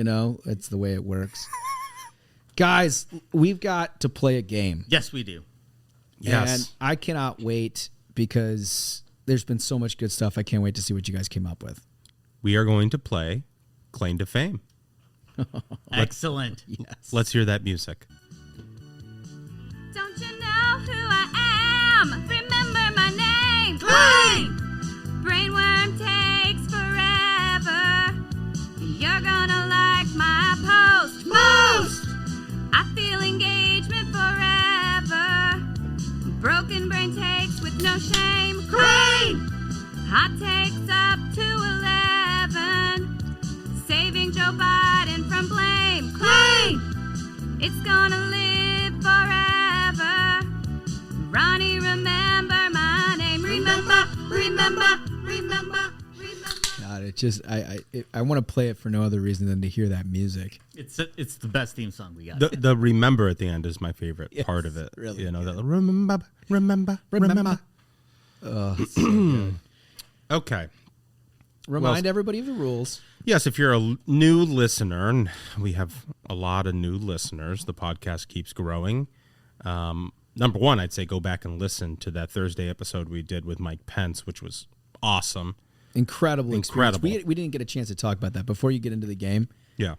It's the way it works. Guys, we've got to play a game. Yes, we do. Yes. And I cannot wait because there's been so much good stuff. I can't wait to see what you guys came up with. We are going to play Klain to Fame. Excellent. Yes. Let's hear that music. Don't you know who I am? Remember my name. Klain! Brainworm takes forever. You're gonna like my post most. I feel engagement forever. Broken brain takes with no shame. Klain! Hot takes up to 11. Saving Joe Biden from blame. Klain! It's gonna live forever. Ronnie, remember my name. Remember. God, it just I want to play it for no other reason than to hear that music. It's the best theme song we got. The remember at the end is my favorite part of it. Really The remember. Oh, it's so good. Okay. Remind everybody of the rules. Yes, if you're a new listener, and we have a lot of new listeners, the podcast keeps growing. Number one, I'd say go back and listen to that Thursday episode we did with Mike Pence, which was awesome. Incredible. We didn't get a chance to talk about that before you get into the game. Yeah.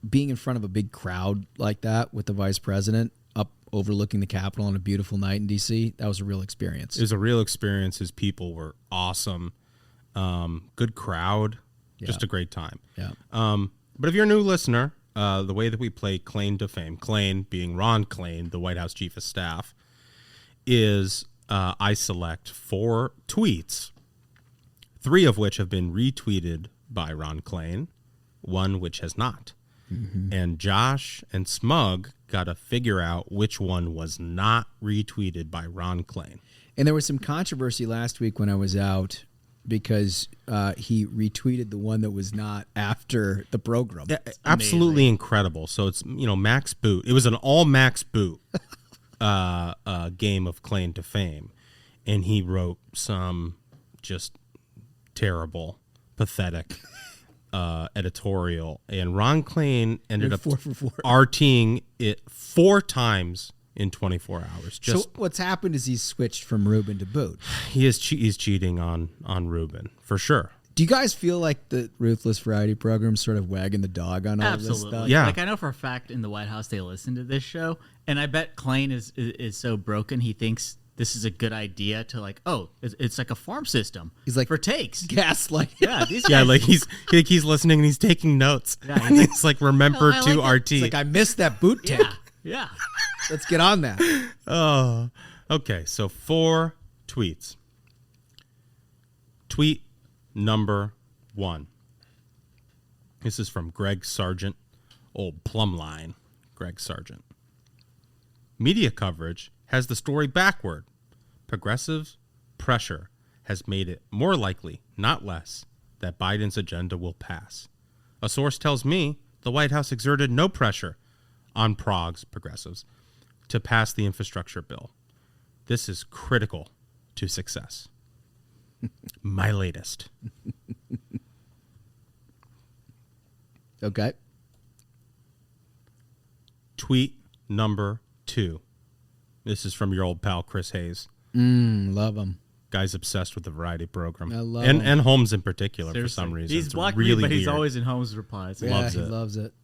Being in front of a big crowd like that with the vice president up overlooking the Capitol on a beautiful night in D.C., that was a real experience. It was a real experience. His people were awesome. Good crowd. Yeah. Just a great time. Yeah. But if you're a new listener, the way that we play Klain to Fame, Klain being Ron Klain, the White House Chief of Staff, is I select 4 tweets, 3 of which have been retweeted by Ron Klain, 1 which has not. Mm-hmm. And Josh and Smug got to figure out which one was not retweeted by Ron Klain. And there was some controversy last week when I was out because he retweeted the one that was not after the program. Yeah, absolutely incredible. So it's, Max Boot. It was an all Max Boot game of Klain to Fame. And he wrote some just terrible, pathetic editorial. And Ron Klain ended up 4 for 4. RTing it 4 times in 24 hours. So what's happened is he's switched from Rubin to Boot. He's cheating on Rubin, for sure. Do you guys feel like the Ruthless variety program sort of wagging the dog on all of this stuff? Yeah. Like I know for a fact in the White House they listen to this show, and I bet Klain is so broken he thinks this is a good idea to it's like a farm system. He's like for takes. Gaslight. Yeah, these guys, Yeah, like he's listening and he's taking notes. Yeah, and he's like, remember I to like RT. It's like, I missed that boot take. Yeah. Let's get on that. Oh, okay. So 4 tweets. Tweet number 1. This is from Greg Sargent, old Plumline. Greg Sargent. Media coverage has the story backward. Progressive pressure has made it more likely, not less, that Biden's agenda will pass. A source tells me the White House exerted no pressure on progressives, to pass the infrastructure bill. This is critical to success. My latest. Okay. Tweet number 2. This is from your old pal, Chris Hayes. Love him. Guy's obsessed with the variety program. I love him. And Holmes in particular. Seriously. For some reason. He's It's blocked really me, but he's weird. always in Holmes' replies. Yeah, Loves he it. loves it.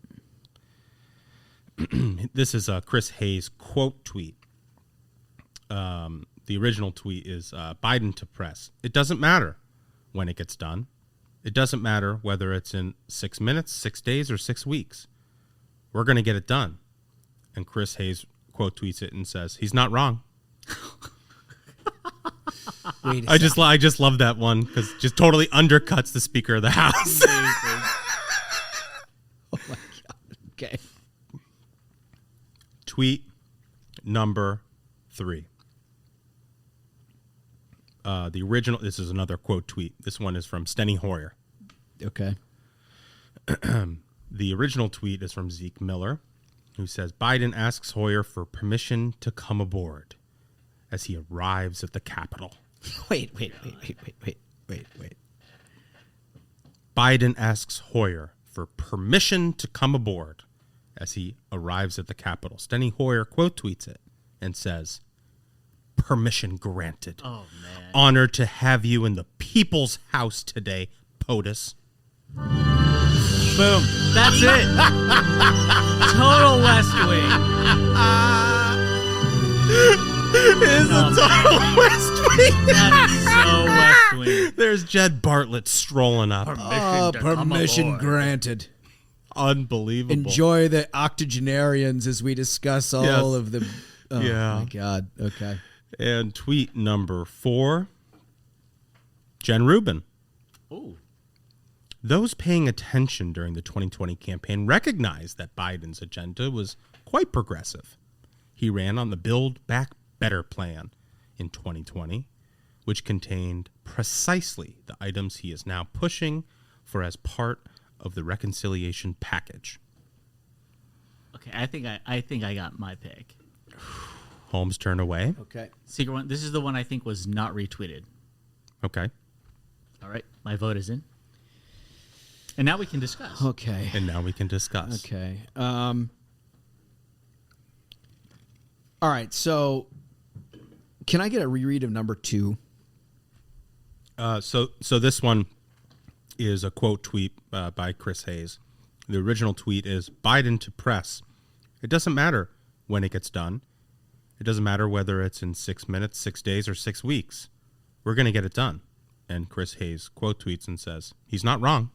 This is a Chris Hayes quote tweet. The original tweet is Biden to press. It doesn't matter when it gets done. It doesn't matter whether it's in 6 minutes, 6 days, or 6 weeks. We're going to get it done. And Chris Hayes quote tweets it and says, he's not wrong. Wait a I just love that one because it just totally undercuts the Speaker of the House. Oh my God. Okay. Tweet number 3. The original, this is another quote tweet. This one is from Steny Hoyer. Okay. The original tweet is from Zeke Miller, who says, Biden asks Hoyer for permission to come aboard as he arrives at the Capitol. Wait. Biden asks Hoyer for permission to come aboard as he arrives at the Capitol. Steny Hoyer quote tweets it and says, "Permission granted. Oh, man. Honored to have you in the people's house today, POTUS." Boom. That's it. Total West Wing. It's a total West Wing. That's so West Wing. There's Jed Bartlett strolling up. Permission granted. Unbelievable. Enjoy the octogenarians as we discuss all of the. Oh, Yeah. my God. Okay. And tweet number 4, Jen Rubin. Ooh. Those paying attention during the 2020 campaign recognized that Biden's agenda was quite progressive. He ran on the Build Back Better plan in 2020, which contained precisely the items he is now pushing for as part of the reconciliation package. Okay, I think I got my pick. Holmes turned away. Okay. Secret one. This is the one I think was not retweeted. Okay. All right, my vote is in. And now we can discuss. Okay. And now we can discuss. Okay. All right. So, can I get a reread of number 2? So this one is a quote tweet by Chris Hayes. The original tweet is, "Biden to press. It doesn't matter when it gets done. It doesn't matter whether it's in 6 minutes, 6 days, or 6 weeks. We're going to get it done." And Chris Hayes quote tweets and says, "He's not wrong."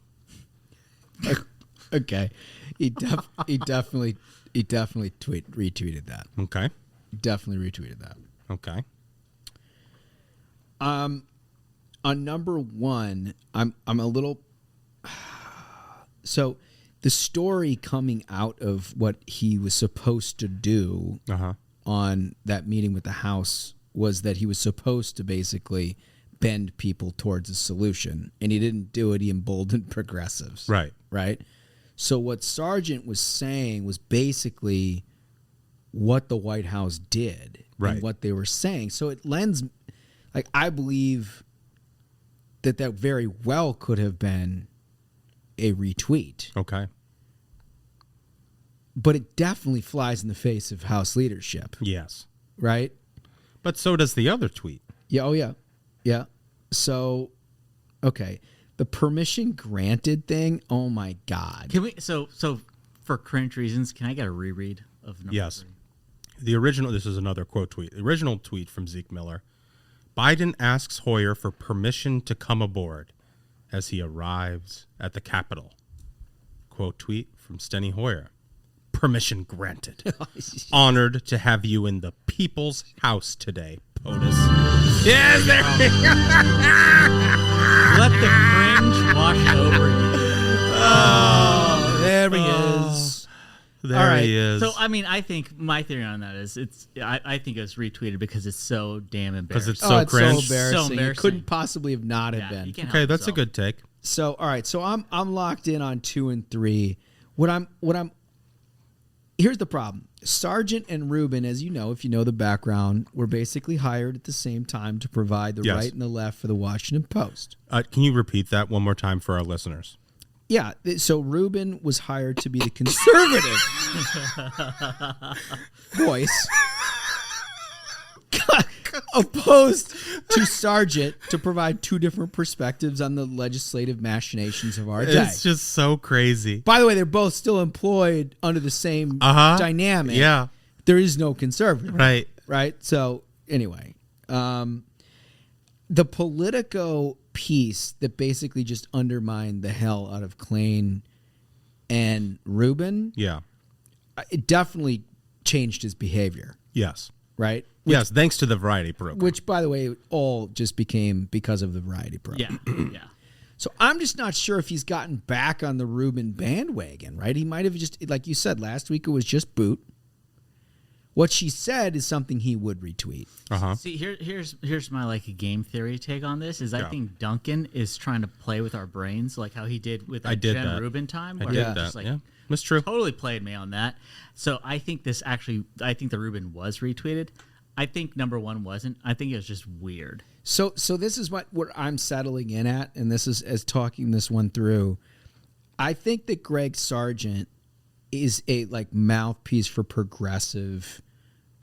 Okay. He definitely retweeted that. Okay. Definitely retweeted that. Okay. On number 1, I'm a little. So, the story coming out of what he was supposed to do on that meeting with the House was that he was supposed to basically bend people towards a solution, and he didn't do it. He emboldened progressives. Right. Right. So what Sargent was saying was basically what the White House did and what they were saying. So it lends, like, I believe that very well could have been a retweet. Okay. But it definitely flies in the face of House leadership. Yes. Right? But so does the other tweet. Yeah. Oh, yeah. Yeah. So, okay. The permission granted thing, oh my God. Can we? So for cringe reasons, can I get a reread of number Yes. 3? The original, this is another quote tweet. The original tweet from Zeke Miller. Biden asks Hoyer for permission to come aboard as he arrives at the Capitol. Quote tweet from Steny Hoyer. Permission granted. Honored to have you in the people's house today, POTUS. Yes, there we go. Let the cringe wash over you. Oh, there he is. There All right. he is. So I mean, I think my theory on that is I think it was retweeted because it's so damn embarrassing. Because it's so It's cringe. so embarrassing. So embarrassing. It couldn't possibly have not have Yeah, been. you can't Okay, help that's a yourself. good take. So, all right. So I'm locked in on 2 and 3. What I'm here's the problem. Sargent and Rubin, as you know, if you know the background, were basically hired at the same time to provide the Yes. right and the left for the Washington Post. Can you repeat that one more time for our listeners? Yeah. So Rubin was hired to be the conservative voice, opposed to Sargent to provide 2 different perspectives on the legislative machinations of our day. It's just so crazy. By the way, they're both still employed under the same dynamic. Yeah. There is no conservative. Right. Right? So, anyway, the Politico piece that basically just undermined the hell out of Klain and Rubin, Yeah. it definitely changed his behavior. Yes. Right? Yes, thanks to the variety program. Which, by the way, all just became because of the variety program. Yeah. So I'm just not sure if he's gotten back on the Rubin bandwagon, right? He might have just, like you said, last week it was just boot. What she said is something he would retweet. See, here's my like a game theory take on this. Is I Yeah. think Duncan is trying to play with our brains, like how he did with I that did Jen that. Rubin time. I where did he that. just, like, Yeah, that's true. totally played me on that. So I think the Rubin was retweeted. I think number 1 wasn't. I think it was just weird. So this is what I'm settling in at, and this is as talking this one through. I think that Greg Sargent is a mouthpiece for progressive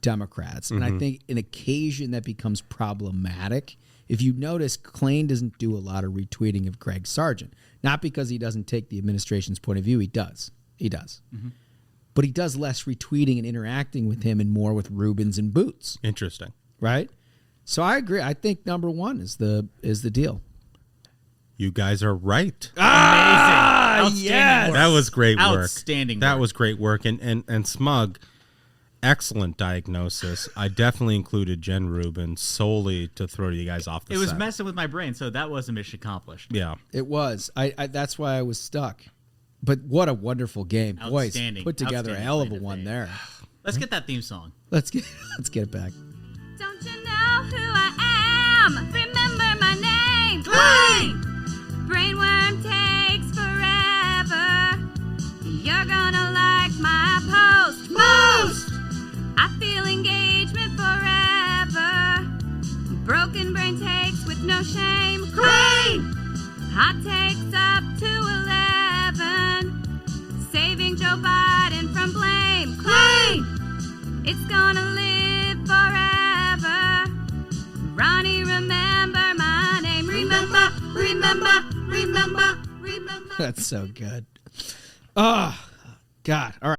Democrats. And I think an occasion that becomes problematic, if you notice, Klain doesn't do a lot of retweeting of Greg Sargent. Not because he doesn't take the administration's point of view. He does. But he does less retweeting and interacting with him and more with Rubens and Boots. Interesting. Right? So I agree. I think number one is the deal. You guys are right. Amazing. Yes. That was great work. Outstanding That work. was great work. And Smug, excellent diagnosis. I definitely included Jen Rubin solely to throw you guys off the set. It was messing with my brain, so that was a mission accomplished. Yeah. It was. I that's why I was stuck. But what a wonderful game. Boys, Outstanding. put together a hell of a Outstanding one play there. Let's get that theme song. Let's get it back. Don't you know who I am? Remember my name. Klain. Brainworm takes forever. You're gonna like my post most. I feel engagement forever. Broken brain takes with no shame. Klain. Hot takes up to 11. Saving Joe Biden from blame. Klain. It's gonna live forever. Ronnie, remember my name. Remember. That's so good. Oh, God. All right.